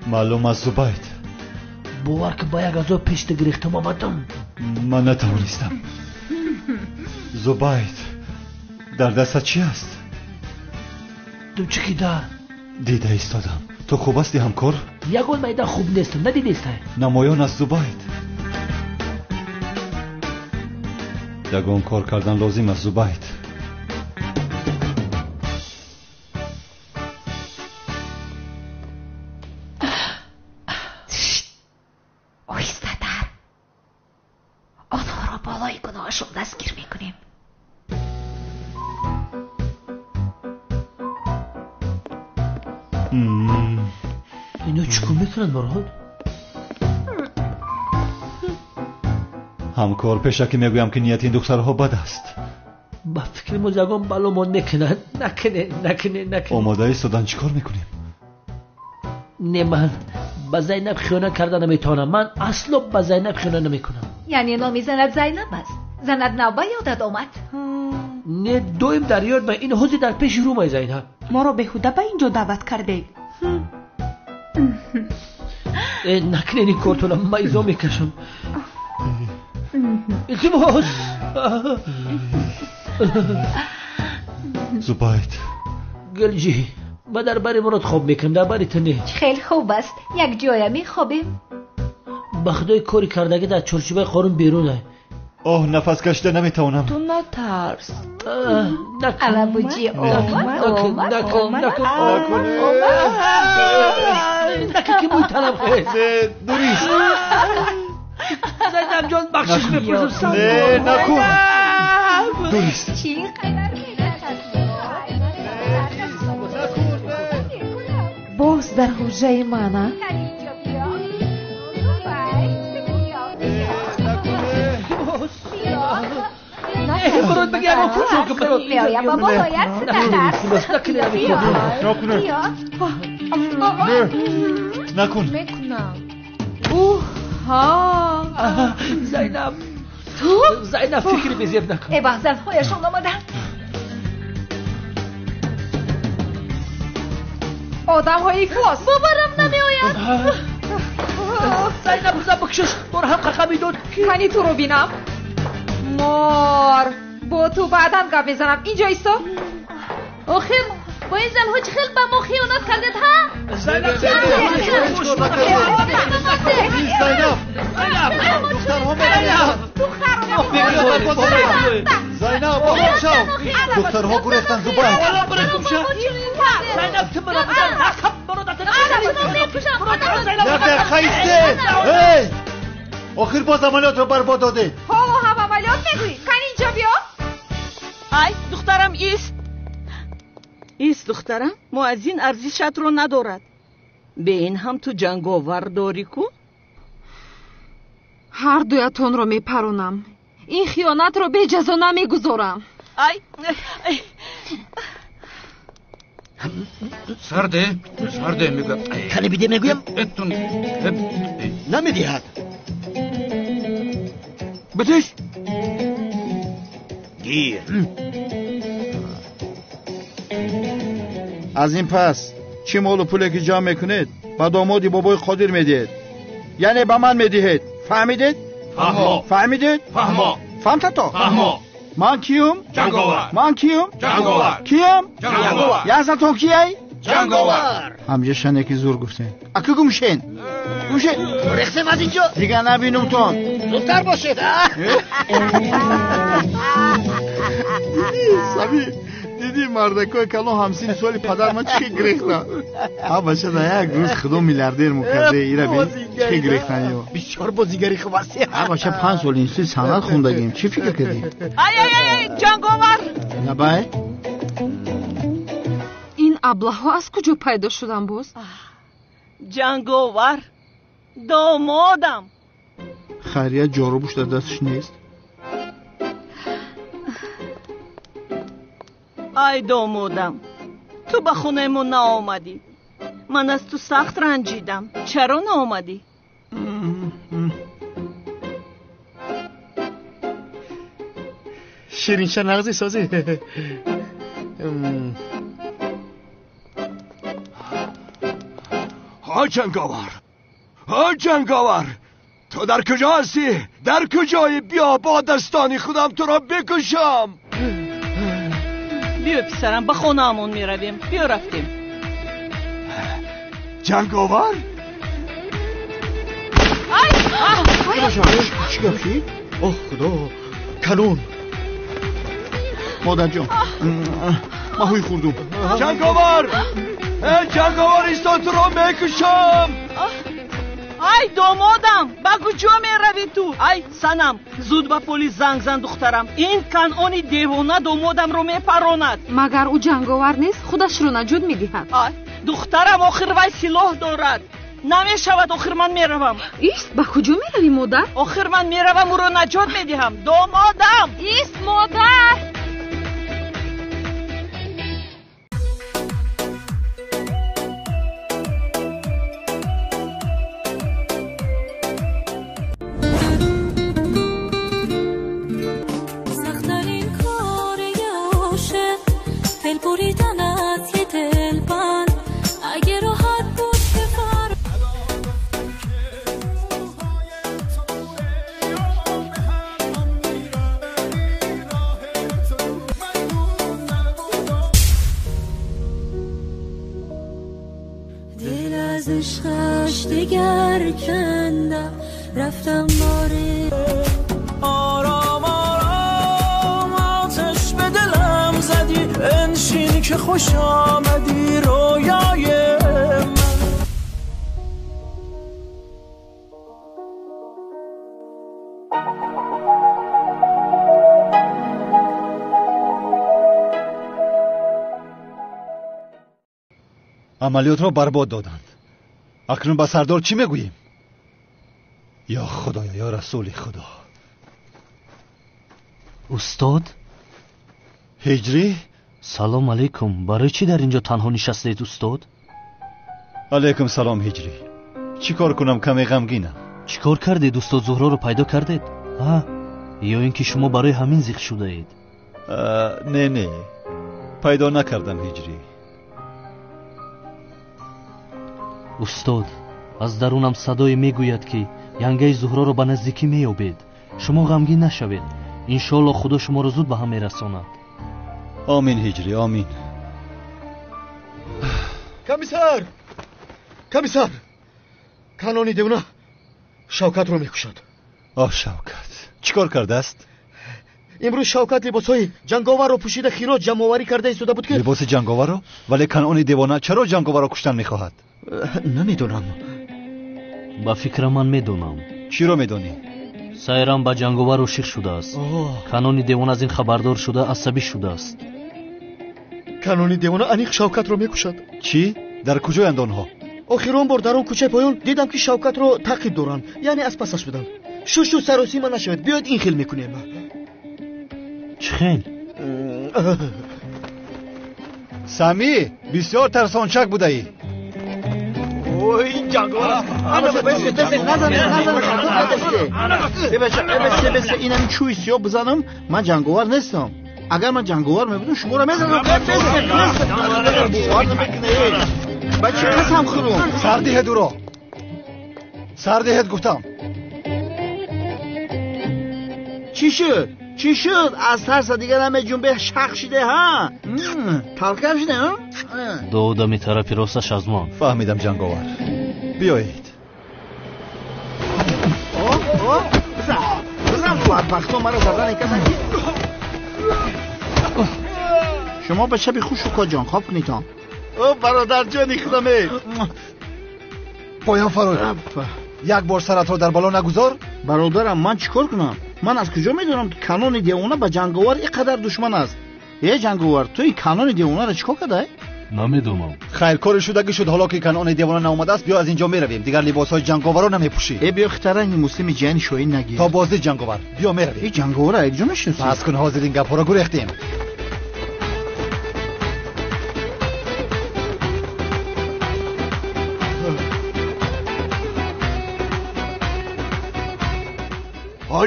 F: معلوم است زبید
E: باور که با یک عذاب پیش گرفتم آمدم
F: من نتوانستم زبید در دستت چی است؟
E: تو چی در؟
F: دیده ایستادم تو خوب هستی همکار؟
E: یگون میدان خوب نیستم ندیده ایسته
F: نمایان است زبید یگون کار کردن لازم است زبید
J: دستگیر میکنیم
E: اینو چیکار میکنن مراد؟
F: همکار پیشکی میگویم که نیت این دخترها بد است
E: با فکر مزاگم بلومون نکنن نکنه
F: آماده ایستادن چیکار میکنیم؟
E: نه من با زینب خیانت کردن نمیتونم من اصلا با زینب خیانت نمیکنم
J: یعنی نامی زنت زینب است زنت نوبه یادت آمد
E: نه دویم در یاد با این حوزی در پیش رو مای زینب
I: ما رو بهوده به اینجا دعوت کرده
E: نکنه این کارتولا مایزا میکشم التماس
F: زبید
E: گلجی ما در باری مراد خواب میکنم در باری تنه
J: خیلی خوب است یک جای میخوابیم
E: بخدای کاری کردگی در چرچوبه قارون بیرونه
F: نفس کشیده نمیتونم
N: تو نترس
J: علبوجی اومد
E: نکن که بوی طلب خیلی
F: دوریست
E: زینب جان بخشش میپرسم
F: نه نکن دوریست
J: چی قدر
G: باز در حجره منه
E: برود بگیم اما کجا که برود
J: بیایم بابا باید
F: نکن
N: میکنم
E: زینب زینب فکری بزیب نکن
J: ای بازن هایشون آمدن
G: آدم های کلاس
N: باورم نمی آید
E: زینب بزن بکشش برو هم ققمی داد
G: کنی تو رو بینم مار با تو بعداً گپ میزنم اینجا ایستا
N: آخه با این زن ها چه خیلی با ما خیانت کردید ها
E: زینب
F: دخترها گرفتن زبید
E: زینب تو برو بزن نخب برو
F: یک دقیقه ایسته آخر باز عملیات رو برباد داده
G: حالا هم عملیات میگویی کن اینجا بیا
L: ای دخترم ایست دخترم مؤذن ارزشت رو ندارد به این هم تو جنگاور داری کو
H: هر دویتون رو میپرونم این خیانت رو به جزا نمیگذارم
L: ای
O: سرده میگم
E: کنی بیده میگویم
O: اتون
E: نمیدیهد
O: بتش گیر از این پس چی مال و پوله که جمع میکنید با دامادی بابای قادر میدید یعنی به من میدهید فهمیدید؟ فهمو.
P: فهمیدید؟
O: فهمو.
P: فهمت تو؟
O: فهمو.
P: من کیم؟
O: جنگاور.
P: من کیم؟
O: جنگاور.
P: کیم؟
O: جنگاور.
P: یازتون کیه؟
O: جنگاور.
P: همجا شنه که زور گفتین. اکو گمشین. گمشین. رخصه از اینجا. دیگه نبینم تون. زودتر باشید. سامی دیدی مردکای کلو همسین سوالی پدر من چی گریختن؟ ها باشه دا یک روز خدا میلیاردر مکرده ایره بین چی گریختن یو؟
C: بسیار بازیگری خواستی.
P: ها باشه 5 سال اینستی سند خوندگیم چی فکر کردی؟
L: ای جنگاور
P: نبای؟
H: این ابله‌ها از کجا پیدا شدن باز؟
L: جنگاور دامادم.
P: خیریت جاروبش در دستش نیست؟
L: ای دامادم تو به خونه ما نآمدی. من از تو سخت رنجیدم. چرا نآمدی؟
C: شیرینشا نغزی سازی.
O: ها جنگاور تو در کجا هستی؟ در کجایی؟ بیا با دستانی خودم تو را بکشم.
L: بیا پسرم به خونه همون می رویم. بیا رفتیم.
O: جنگاور؟
P: چی گفتی؟
C: اوه خدا کانون.
P: مادر جان ماهوی خوردم.
O: جنگاور ایستا تو را میکشم.
L: ای دامادم به کجا می روی تو؟ ای سنم زود به پلیس زنگ زن دخترم. این کنعانی دیوانه دامادم رو می پراند.
H: مگر او جنگاور نیست؟ خودش رو نجات می دهد.
L: دخترم آخر وی سلاح دارد. نمی شود آخر من می روم.
H: ایست به کجا می روی مادر؟
L: آخر من می روم او رو نجات می دهم. دامادم
H: ایست مادر.
Q: دیگر کندم رفتم باره آرام آرام آتش به دلم زدی انشین که خوش آمدی رویای من.
F: عملیات را برباد دادند. اکنون با سردار چی میگوییم؟ یا خدایا یا رسول خدا.
D: استاد
F: هجری
D: سلام علیکم. برای چی در اینجا تنها نشستید استاد؟
F: علیکم سلام هجری. چی کار کنم؟ کمی غمگینم.
D: چی کار کردید استاد؟ زهرا رو پیدا کردید؟ یا اینکه شما برای همین زیخ شده اید؟
F: نه پیدا نکردم هجری.
D: استاد از درونم صدای میگوید که ینگه زهرا رو به نزدیکی مییابید. شما غمگین نشوید. انشالله خدا شما رو زود به هم میرساند.
F: آمین هجری آمین.
C: کمیسر کانونی دیونا شوکت رو میکشد.
F: شوکت چیکار کرده است؟
C: امروز شوکت لباسای جنگاور رو پوشیده خیرات جمع‌آوری کرده ایستاده بود که
F: لباس جنگاور رو؟ ولی کنعانی دیوانه چرا جنگاور رو کشتن میخواهد؟
C: نمیدونم.
D: با فکر من میدونم.
F: چی رو میدونی؟
D: سایرم با جنگاور عاشق شده است. کنعانی دیوانه از این خبردار شده عصبی شده است.
C: کنعانی دیوانه انیق شوکت رو میکشد.
F: چی؟ در کجایند آنها؟
C: آخرون بار در اون کوچه پایان دیدم که شوکت رو تعقیب دارن، یعنی از پسش بدن. شوشو سروسی من نشود. بیاید این خیل میکنیم.
D: چه خیل؟
F: سامی بسیار ترسانچک بوده ای.
C: اوی جنگاور نزن اینم چوی سیاه بزنم. من جنگاور نیستم. اگر من جنگاور میبودم شما رو میزنم. بچه قسم خورم.
F: سردیه دورا سردیه گفتم.
C: چی شد از ترس دیگر همه جنبه شق شده ها تلخ شده ها
F: دو آدمی طرفی راستش از من. فهمیدم جنگاور. بیایید.
C: بزن بدبختو مرا زدن نکردن. شما به شبی خوش رو جان خواب کنید ها.
P: او برادر جانی خدمه
F: پایان فرود. یک بار سرت را در بالا نگذار.
C: برادرم من چیکار کنم؟ من از کجا میدونم که کانون دیوانه به جنگاور اینقدر دشمن است؟ جنگاور تو این کانون دیوانه را چیکار کرده؟
F: نمیدونم. خیر کار شدگی شد. حالا که کانون دیوانه ناآمده است بیا از اینجا میرویم. دیگر لباسهای جنگاور را نمیپوشی.
C: بیا خطرنگ مسلم جان شوین نگیر.
F: تا بازی جنگاور بیا میرویم.
C: این جنگاور را اجازه میشناسی؟
F: پس کن حاضر این گپا را گریختیم.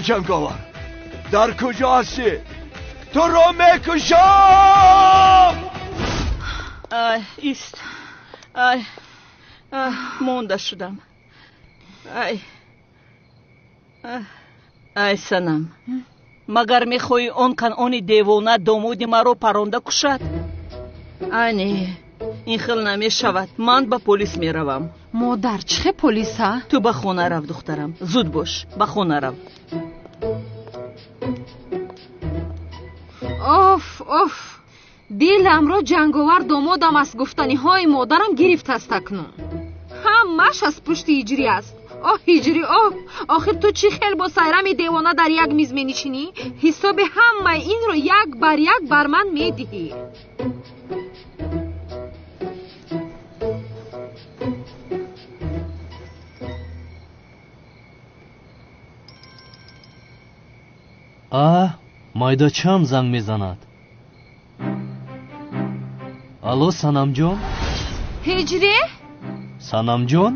O: جنگاور در کجا هستی؟ تو رو میکشم.
L: ایست. مونده شدم. ای سنم مگر میخوای اون کانون دیوانه دامودی مرا پرونده کشد؟ این خیل نمیشود. من به پلیس میروم.
H: مادر چه پلیس ها؟
L: تو به خونه رو دخترم. زود باش به خونه رو.
H: اوف دلم رو جنگاور دامادم از گفتنی های مادرم گرفت است اکنون. همش از پشت هجری است. هجری آخر تو چی خیل با سایرم دیوانه در یک میز می نشینی؟ حساب همه این رو یک بر من می دهی.
D: майда чам занг мезанад. алло санамҷон.
H: ҳиҷрӣ?
D: санамҷон?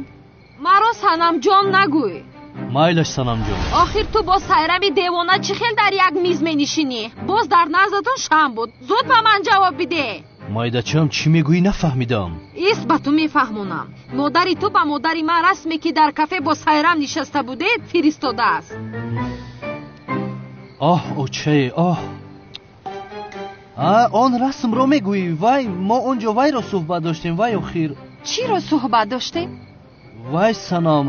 H: маро санамҷон нагӯй.
D: майлаш санамҷон.
H: охир ту бо сайрами девона чӣ хел дар як миз менишинӣ? боз дар наздатон шам буд. зуд ба ман ҷавоб биде.
D: майдачам чӣ мегӯӣ нафаҳмидам.
H: ист ба ту мефаҳмонам. модари ту ба модари ман расме ки дар кафе бо сайрам нишаста будед фиристодааст.
D: очае он расмро мегӯӣ. вай мо он ҷо вайро суҳбат доштем. вай охир
H: чиро суҳбат доштем?
D: вай санам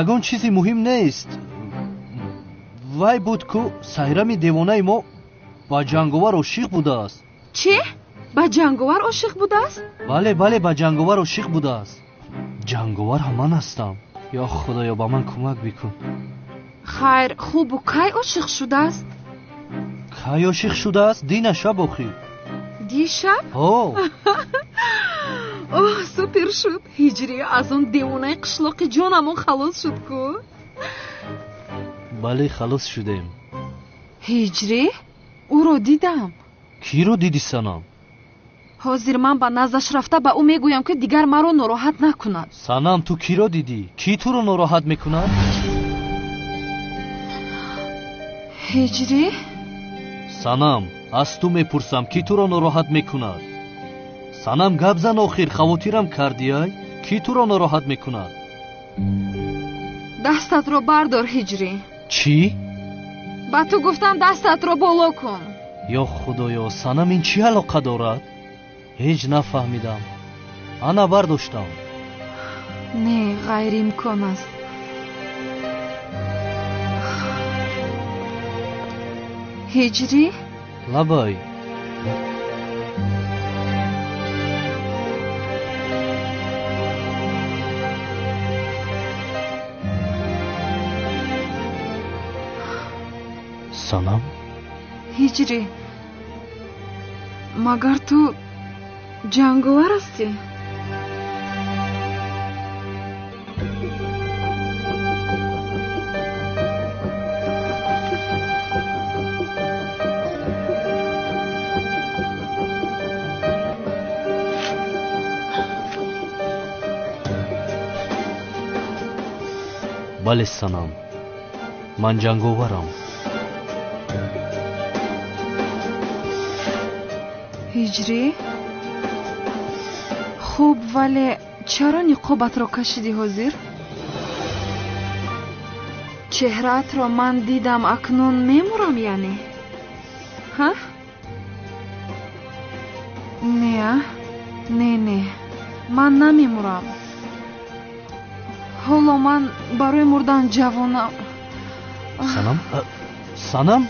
D: ягон чизи муҳим нест. вай буд ку сайрами девонаи мо ба ҷанговар ошиқ будааст.
H: чӣ? ба ҷанговар ошиқ будааст?
D: бале ба ҷанговар ошиқ будааст. ҷанговар ҳам ман ҳастам. ё худоё ба ман кӯмак бикун.
H: хайр хубу кай ошиқ шудааст?
D: кай ошиқ шудааст? дина шаб охир.
H: дишаб? супер шуд. ҳиҷрӣ аз он девонаи қишлоқи ҷонамон халос шуд ку?
D: бале халос шудем.
H: ҳиҷрӣ? ӯро дидам.
D: киро диди санам?
H: ҳозир ман ба наздаш рафта ба ӯ мегӯям ки дигар маро нороҳат накунад.
D: санам ту киро дидӣ? ки туро нороҳат мекунад?
H: ҳиҷрӣ?
D: санам аз ту мепурсам ки туро нороҳат мекунад? санам гап зан охир хавотирам кардиай? ки туро нороҳат мекунад?
H: дастатро бардор ҳиҷрӣ.
D: чӣ?
H: ба ту гуфтам дастатро боло кун.
D: ё худоё санам ин чӣ алоқа дорад? ҳеҷ нафаҳмидам. ана бардоштам.
H: не ғайриимкон аст. ҳиҷрӣ?
D: лабай. санам?
H: ҳиҷрӣ магар ту ҷанговар ҳастӣ?
D: бале санам ман ҷанговарам.
H: ҳиҷрӣ? хуб вале чаро ниқобатро кашидӣ ҳозир? чеҳраатро ман дидам, акнун мемурам яъне? ҳа? не, ман намемурам. ҳоло ман барои мурдан ҷавонам.
D: санам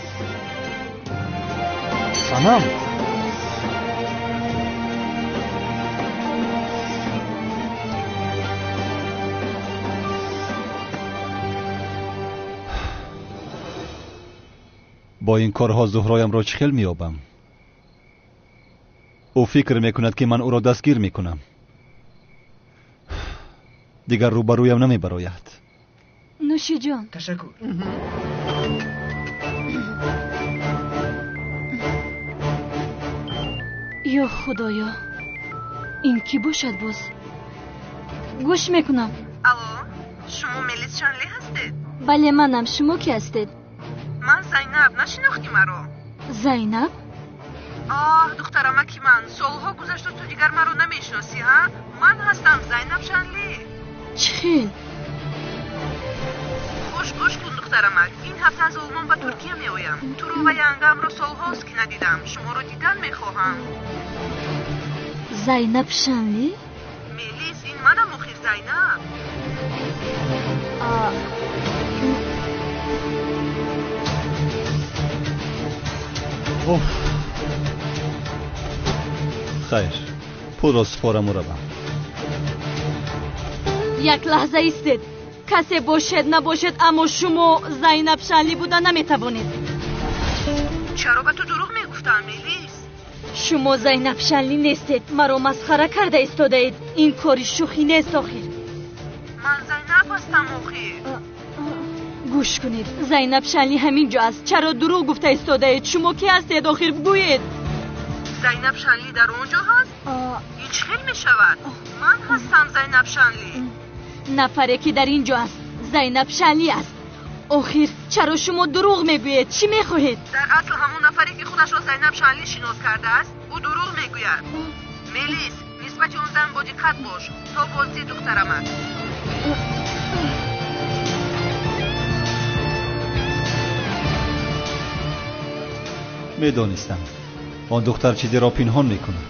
F: با این کارها زهرایم را چه خیل میابم؟ او فکر میکند که من او را دستگیر میکنم. دیگر روبرویم نمیبراید.
A: نوشی جان.
M: تشکر.
A: یا خدایا، این کی باشد باز؟ گوش میکنم.
R: الو، شما ملیس شانلی هستید؟
A: بله منم. شما کی هستید؟
R: من زینب. نشناختی مرا؟
A: زینب؟
R: دخترم کی من. سالها گذشته تو دیگر مرا نمیشناسی ها؟ من هستم زینب شانلی.
A: چخیل؟
R: خوش گوش کن دخترم. این هفته از آلمان به ترکیه می آیم. تو رو و ینگم را سالهاست که ندیدم. شما رو دیدن میخواهم.
A: زینب شانلی؟
R: ملیس، این منم آخر زینب.
F: خیر، پول را سپارم و روم.
A: یک لحظه ایستید. کسی باشد نباشد، اما شما زینب شانلی بودن نمیتوانید.
R: چرا به تو دروغ میگفتم ملیس؟
A: شما زینب شانلی نیستید. مرا مسخره کرده ایستاده اید. این کاری شوخی نیست آخر.
R: من زینب هستم آخر.
A: گوش کنید، زینب شانلی همین جا است. چرا دروغ گفته ایستاده اید؟ شما کی هستید آخر؟ بگویید.
R: زینب شانلی در اونجا هست؟ این چه خیل می شود؟ من هستم زینب شانلی.
A: نفری که در اینجا است زینب شانلی است. آخر چرا شما دروغ میگویید؟ چی میخواهید؟
R: در اصل همون نفری که خودش را زینب شانلی شناس کرده است او دروغ میگوید. ملیس، نسبت اون زن با دقت باش تا بازی دخترم است.
F: میدانستم آن دختر چیزی را پنهان میکند.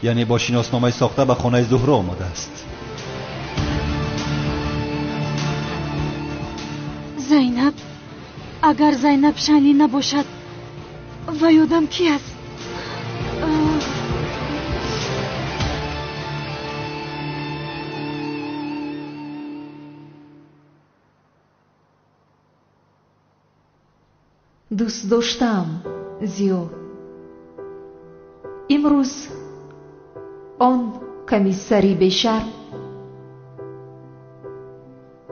F: یعنی با شناسنامه ساخته به خانه زهرا آمده است.
A: زینب، اگر زینب شانلی نباشد و یادم کی است؟
G: دوست داشتم زیو. امروز آن کمیسری بشرم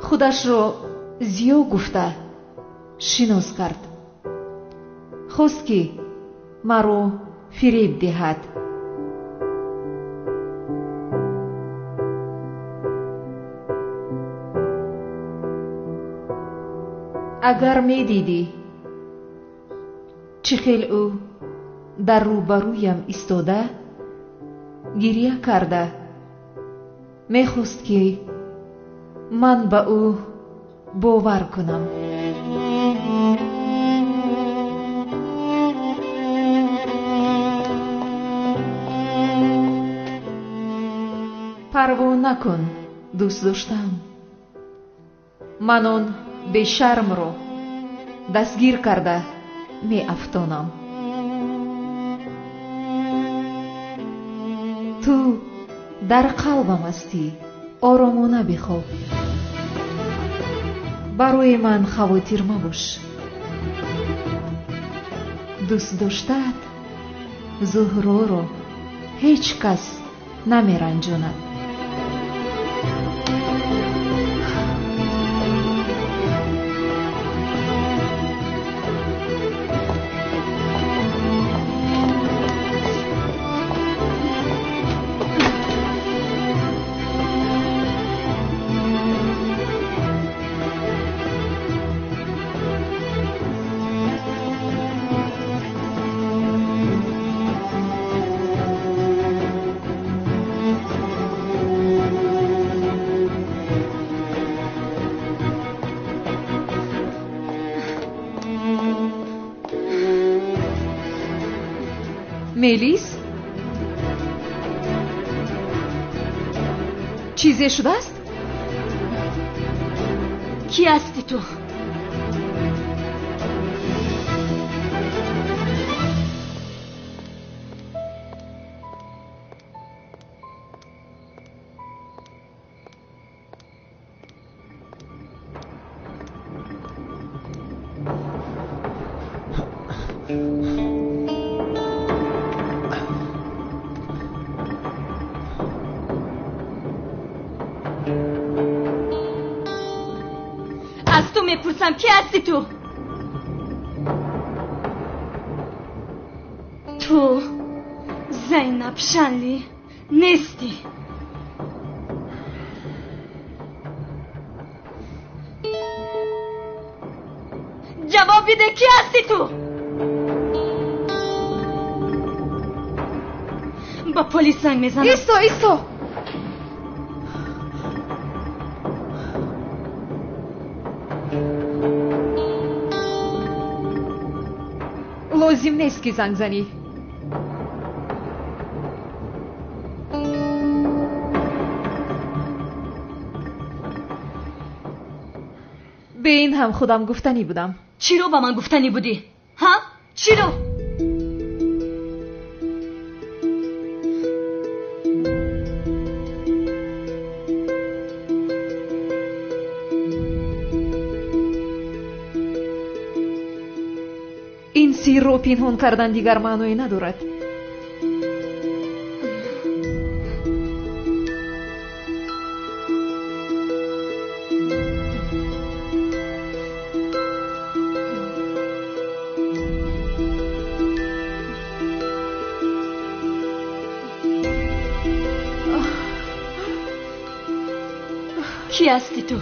G: خودش را زیو گفته شناس کرد. خواست که مرا فریب دهد. اگر می دیدی چه خیل او در روبرویم ایستاده گریه کرده میخواست که من به او باور کنم. پروا نکن دوست داشتم. من آن بیشرم را دستگیر کرده می افتانم. تو در قلبم هستی. آرامانه بخواب. برای من خواطر مباش. دوست داشتت زهرا را هیچ کس نمی رنجاند. ملیس؟ چیزی شده است؟
A: کی هستی تو؟ از تو میپرسم کی هستی تو؟ تو زینب شنلی نیستی. جواب بده کی هستی تو؟ با پلیس زنگ میزنم.
G: ایستو لازم نیست که زنگ زنی. به این هم خودم گفتنی بودم.
A: چی رو با من گفتنی بودی؟ ها؟ چی رو؟
G: این سیر رو پنهان کردن دیگر معنی ندارد.
A: کی هستی تو؟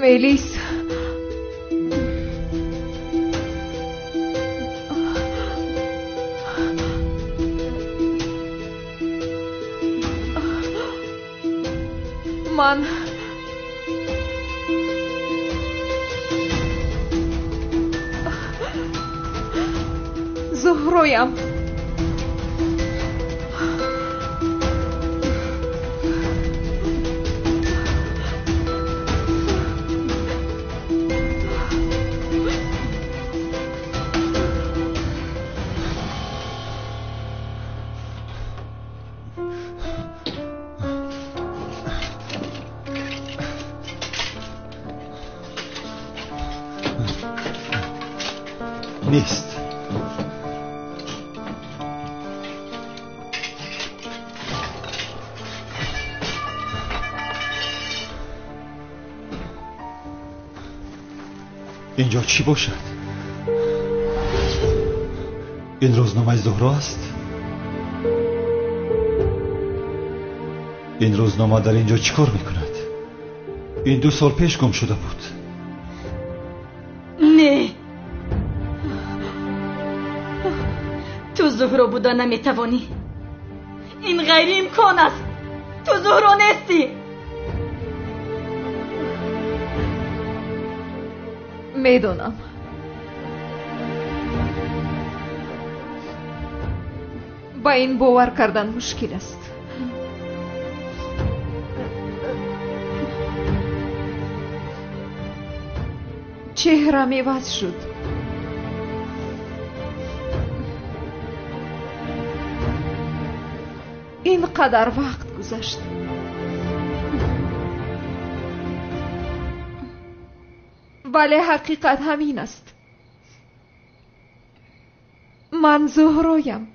G: ملیس. من زهرایم.
F: نیست. اینجا چی باشد؟ این روزنامه زهرا است؟ این روزنامه در اینجا چی کار میکند؟ این 2 سال پیش گم شده بود.
A: نه، تو زهرا بوده نمیتوانی. این غیر امکان است. تو زهرا نیستی.
G: میدونم. با این باور کردن مشکل است. چهرم عوض شد. اینقدر وقت گذشت. ولی حقیقت همین است. من زهرایم.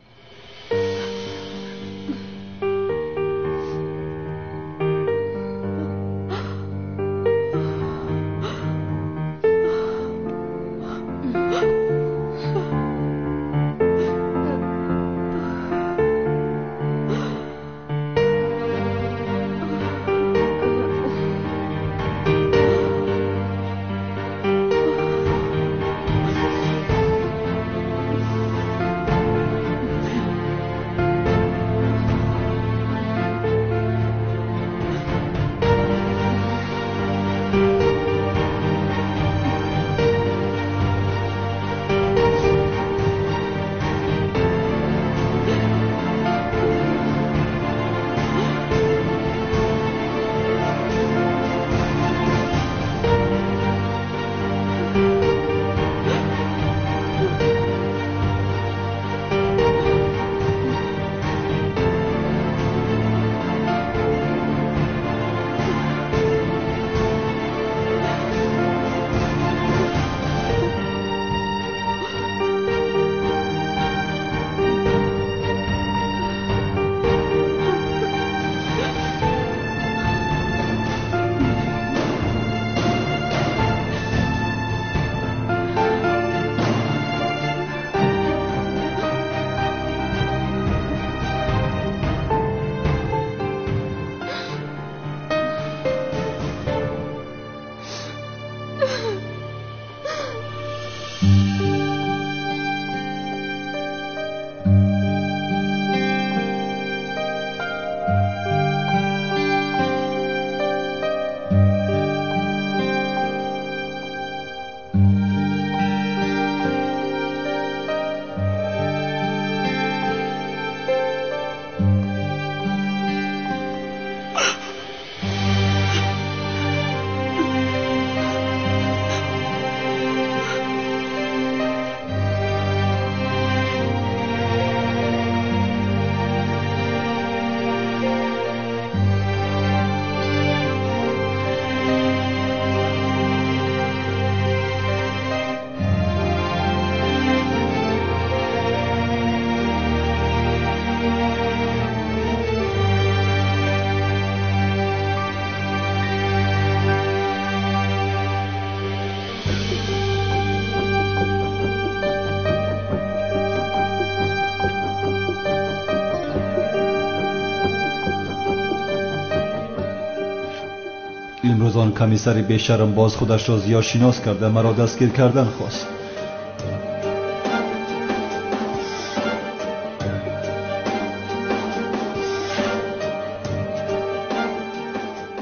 F: امروز آن کمیسر بیشرم باز خودش را زیاشناس کرده مرا دستگیر کردن خواست.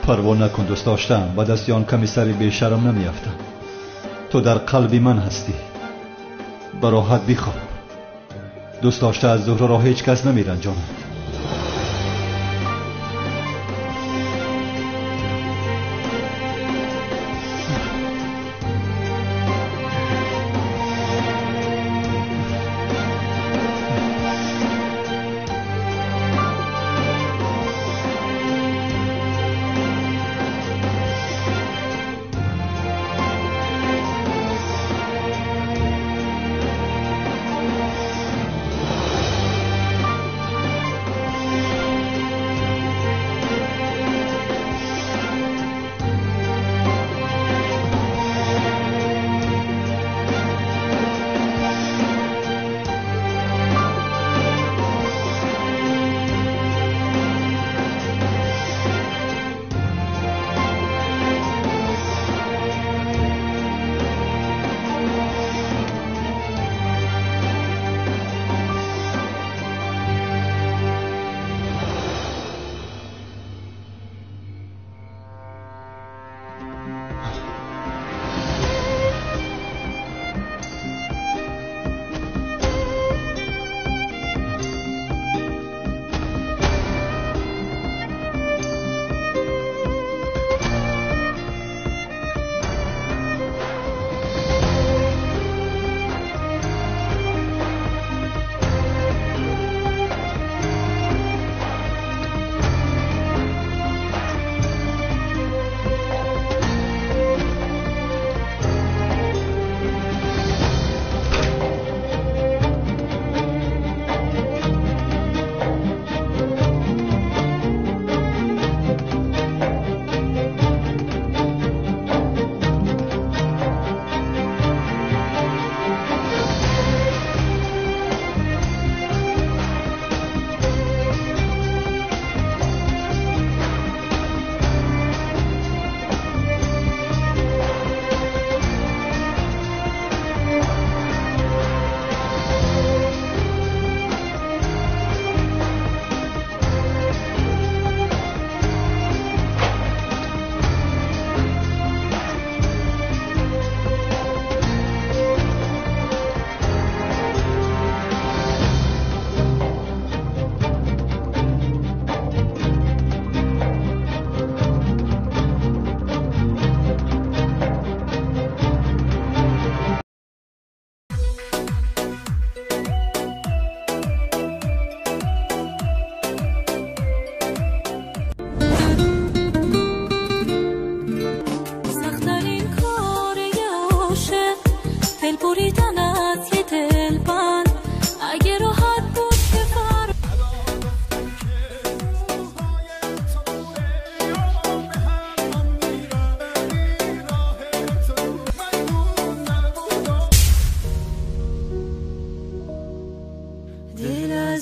F: پروا نکن دوست داشتم، به دست آن کمیسر بیشرم نمیافتم. تو در قلب من هستی. به راحت بخواب. دوست داشته از زهره را هیچ کس نمیرنجاند.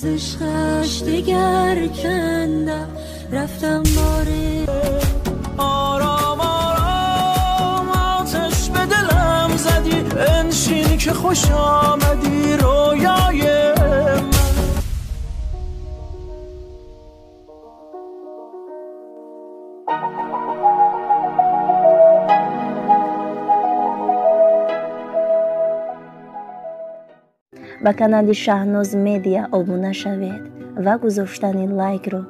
Q: عشقش دیگر کندم رفتم باره آرام آرام آتش به دلم زدی انشین که خوش آمدی رویای من
S: با کانال شاهناز مدیا ابونه شوید و گذاشتن لایک رو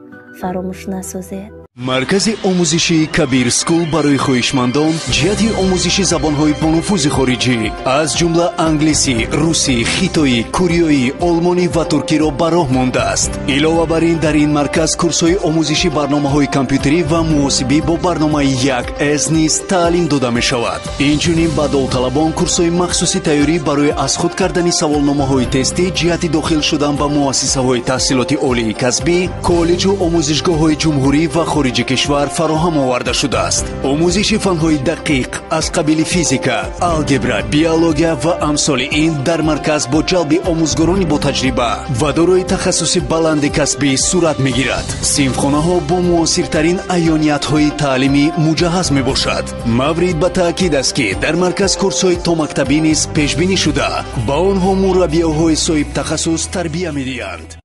S: فراموش نسازید.
T: مرکز آموزشی کبیر سکول برای خویشمندان جهت آموزش زبان‌های بانفوذ خارجی از جمله انگلیسی، روسی، خیتایی، کوریایی، آلمانی و ترکی را به راه مانده است. علاوه بر این در این مرکز کورس‌های آموزشی برنامه‌های کامپیوتری و محاسبی با برنامه 1S نیز تعلیم داده می‌شود. اینچنین به داوطلبان کورس‌های مخصوصی تیاری برای از خود کردن سوالنامه‌های تستی جهت داخل شدن به مؤسسه‌های تحصیلاتی عالی کسبی، کالج و آموزشگاه‌های جمهوری و хориҷи кишвар фароҳам оварда шудааст. омӯзиши фанҳои дақиқ аз қабили физика, алгебра, биология ва амсоли ин дар марказ бо ҷалби омӯзгорони бо таҷриба ва дорои тахассуси баланди касбӣ сурат мегирад. синфхонаҳо бо муосиртарин айёниятҳои таълимӣ муҷаҳҳаз мебошад. маврид ба таъкид аст ки дар марказ курсҳои томактабӣ низ пешбинӣ шуда ба онҳо мураббиёҳои соҳиб тахассус тарбия медиҳанд.